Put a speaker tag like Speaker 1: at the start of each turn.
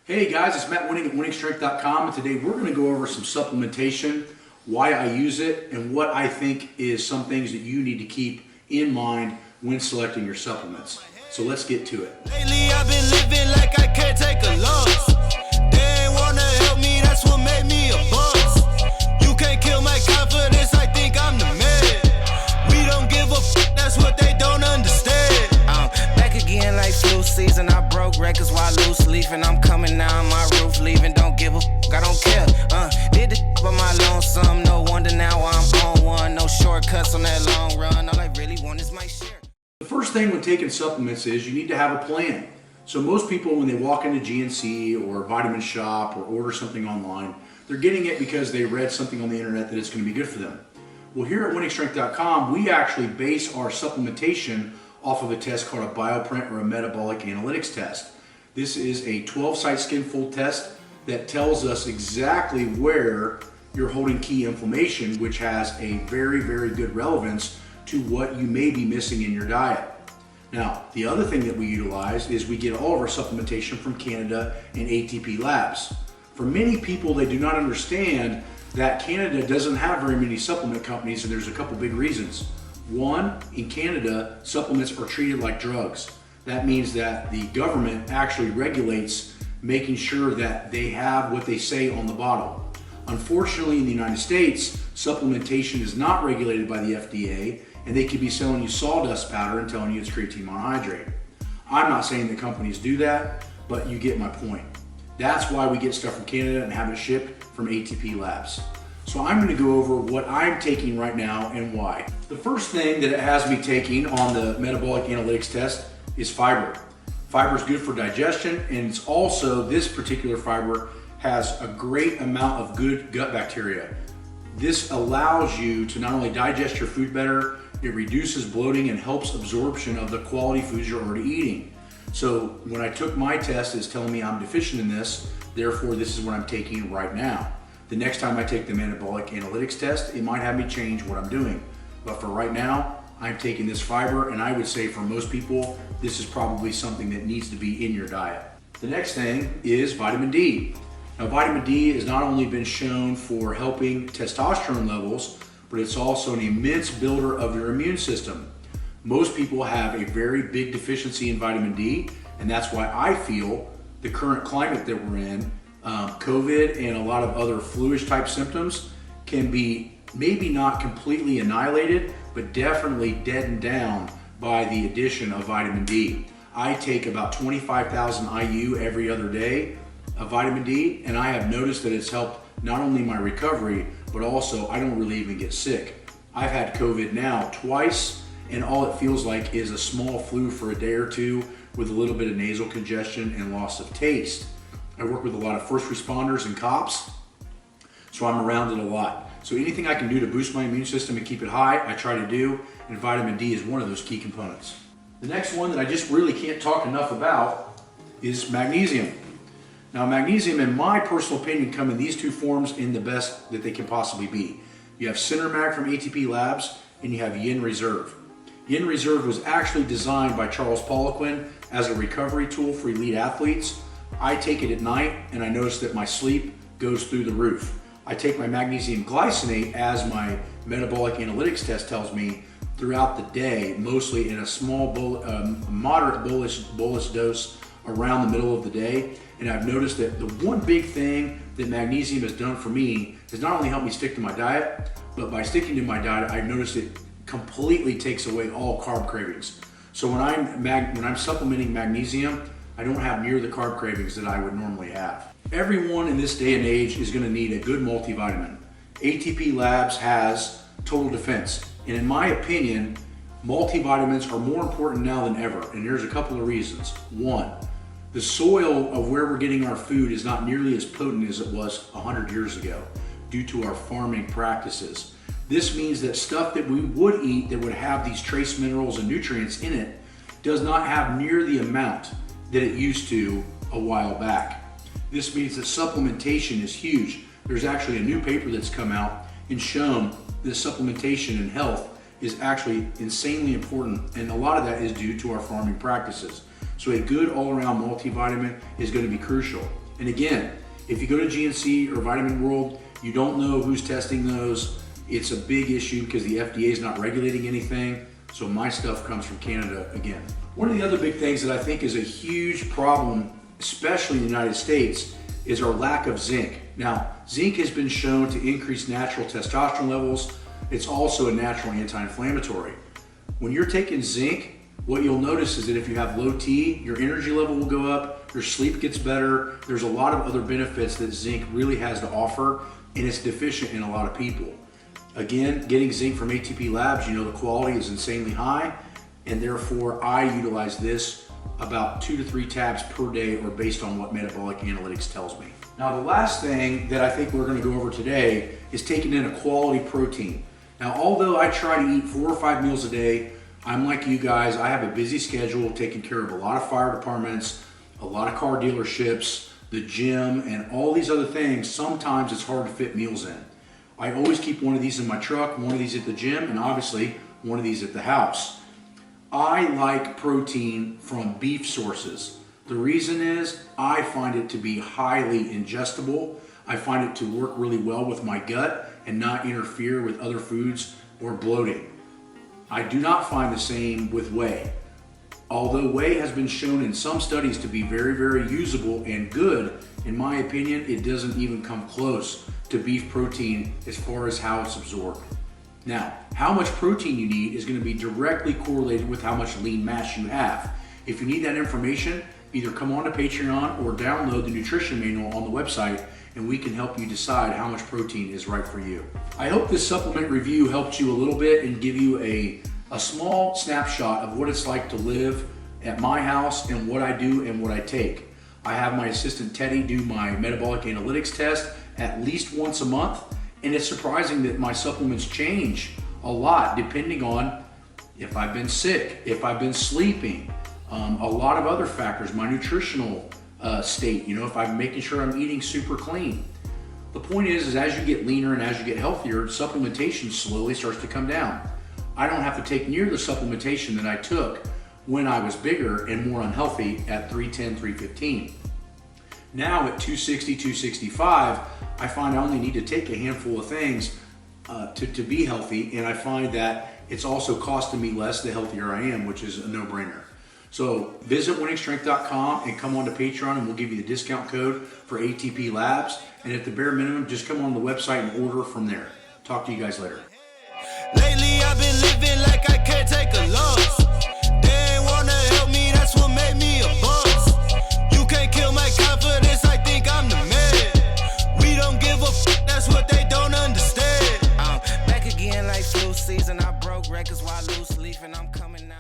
Speaker 1: Hey guys, it's Matt Wenning at WenningStrength.com, and today we're going to go over some supplementation, why I use it, and what I think is some things that you need to keep in mind when selecting your supplements. So let's get to it.
Speaker 2: Lately I've been living like I can't take a loss. They ain't wanna help me, that's what made me a boss. You can't kill my confidence, I think I'm the man. We don't give a f, that's what they don't understand. I'm back again like flu season, I broke records while loose leafing. I'm coming down my roof, leaving, don't give a f, I don't care. Did the by my lonesome, no wonder now I'm on one. No shortcuts on that long run, all I really want is my share.
Speaker 1: The first thing when taking supplements is you need to have a plan. So most people, when they walk into GNC or Vitamin Shop or order something online, they're getting it because they read something on the internet that it's going to be good for them. Well, here at WenningStrength.com, we actually base our supplementation off of a test called a bioprint or a metabolic analytics test. This is a 12-site skin fold test that tells us exactly where you're holding key inflammation, which has a very, very good relevance to what you may be missing in your diet. Now, the other thing that we utilize is we get all of our supplementation from Canada and ATPLabs. For many people, they do not understand that Canada doesn't have very many supplement companies, and there's a couple big reasons. One, in Canada, supplements are treated like drugs. That means that the government actually regulates making sure that they have what they say on the bottle. Unfortunately, in the United States, supplementation is not regulated by the FDA, and they could be selling you sawdust powder and telling you it's creatine monohydrate. I'm not saying that companies do that, but you get my point. That's why we get stuff from Canada and have it shipped from ATPLabs. So I'm going to go over what I'm taking right now and why. The first thing that it has me taking on the metabolic analytics test is fiber. Fiber is good for digestion, and it's also, this particular fiber has a great amount of good gut bacteria. This allows you to not only digest your food better, it reduces bloating and helps absorption of the quality foods you're already eating. So when I took my test, it's telling me I'm deficient in this, therefore this is what I'm taking right now. The next time I take the metabolic analytics test, it might have me change what I'm doing. But for right now, I'm taking this fiber, and I would say for most people, this is probably something that needs to be in your diet. The next thing is vitamin D. Now, vitamin D has not only been shown for helping testosterone levels, but it's also an immense builder of your immune system. Most people have a very big deficiency in vitamin D, and that's why I feel the current climate that we're in, COVID and a lot of other flu-ish type symptoms can be maybe not completely annihilated, but definitely deadened down by the addition of vitamin D. I take about 25,000 IU every other day of vitamin D, and I have noticed that it's helped not only my recovery, but also I don't really even get sick. I've had COVID now twice, and all it feels like is a small flu for a day or two with a little bit of nasal congestion and loss of taste. I work with a lot of first responders and cops, so I'm around it a lot. So anything I can do to boost my immune system and keep it high, I try to do, and vitamin D is one of those key components. The next one that I just really can't talk enough about is magnesium. Now, magnesium, in my personal opinion, come in these two forms in the best that they can possibly be. You have Mag from ATPLabs, and you have Yin Reserve. Yin Reserve was actually designed by Charles Poliquin as a recovery tool for elite athletes. I take it at night, and I notice that my sleep goes through the roof. I take my magnesium glycinate, as my metabolic analytics test tells me, throughout the day, mostly in a small, moderate bolus dose around the middle of the day. And I've noticed that the one big thing that magnesium has done for me is not only helped me stick to my diet, but by sticking to my diet, I've noticed it completely takes away all carb cravings. So when I'm supplementing magnesium, I don't have near the carb cravings that I would normally have. Everyone in this day and age is going to need a good multivitamin. ATPLabs has Total Defense, and in my opinion, multivitamins are more important now than ever, and here's a couple of reasons. One, the soil of where we're getting our food is not nearly as potent as it was 100 years ago due to our farming practices. This means that stuff that we would eat that would have these trace minerals and nutrients in it does not have near the amount that it used to a while back. This means that supplementation is huge. There's actually a new paper that's come out and shown that supplementation in health is actually insanely important, and a lot of that is due to our farming practices. So a good all-around multivitamin is going to be crucial. And again, if you go to GNC or Vitamin World, you don't know who's testing those. It's a big issue because the FDA is not regulating anything. So my stuff comes from Canada again. One of the other big things that I think is a huge problem, especially in the United States, is our lack of zinc. Now, zinc has been shown to increase natural testosterone levels. It's also a natural anti-inflammatory. When you're taking zinc, what you'll notice is that if you have low T, your energy level will go up, your sleep gets better. There's a lot of other benefits that zinc really has to offer, and it's deficient in a lot of people. Again, getting zinc from ATPLabs, you know the quality is insanely high, and therefore I utilize this about 2 to 3 tabs per day, or based on what metabolic analytics tells me. Now, the last thing that I think we're going to go over today is taking in a quality protein. Now, although I try to eat 4 or 5 meals a day, I'm like you guys, I have a busy schedule, taking care of a lot of fire departments, a lot of car dealerships, the gym, and all these other things. Sometimes it's hard to fit meals in. I always keep one of these in my truck, one of these at the gym, and obviously one of these at the house. I like protein from beef sources. The reason is I find it to be highly ingestible. I find it to work really well with my gut and not interfere with other foods or bloating. I do not find the same with whey. Although whey has been shown in some studies to be very, very usable and good, in my opinion, it doesn't even come close to beef protein as far as how it's absorbed. Now, how much protein you need is going to be directly correlated with how much lean mass you have. If you need that information, either come on to Patreon or download the nutrition manual on the website, and we can help you decide how much protein is right for you. I hope this supplement review helped you a little bit and give you a small snapshot of what it's like to live at my house and what I do and what I take. I have my assistant Teddy do my metabolic analytics test at least once a month, and it's surprising that my supplements change a lot depending on if I've been sick, if I've been sleeping, a lot of other factors, my nutritional state, you know, if I'm making sure I'm eating super clean. The point is as you get leaner and as you get healthier, supplementation slowly starts to come down. I don't have to take near the supplementation that I took when I was bigger and more unhealthy at 310, 315. Now at 260, 265, I find I only need to take a handful of things to be healthy, and I find that it's also costing me less the healthier I am, which is a no-brainer. So visit WenningStrength.com and come on to Patreon, and we'll give you the discount code for ATPLabs. And at the bare minimum, just come on the website and order from there. Talk to you guys later.
Speaker 2: Lately I've been living like I can't take a loss. They ain't wanna help me, that's what made me a boss. You can't kill my confidence, I think I'm the man. We don't give a that's what they don't understand. I'm back again like flu season, I broke records while loose leaf, and I'm coming now.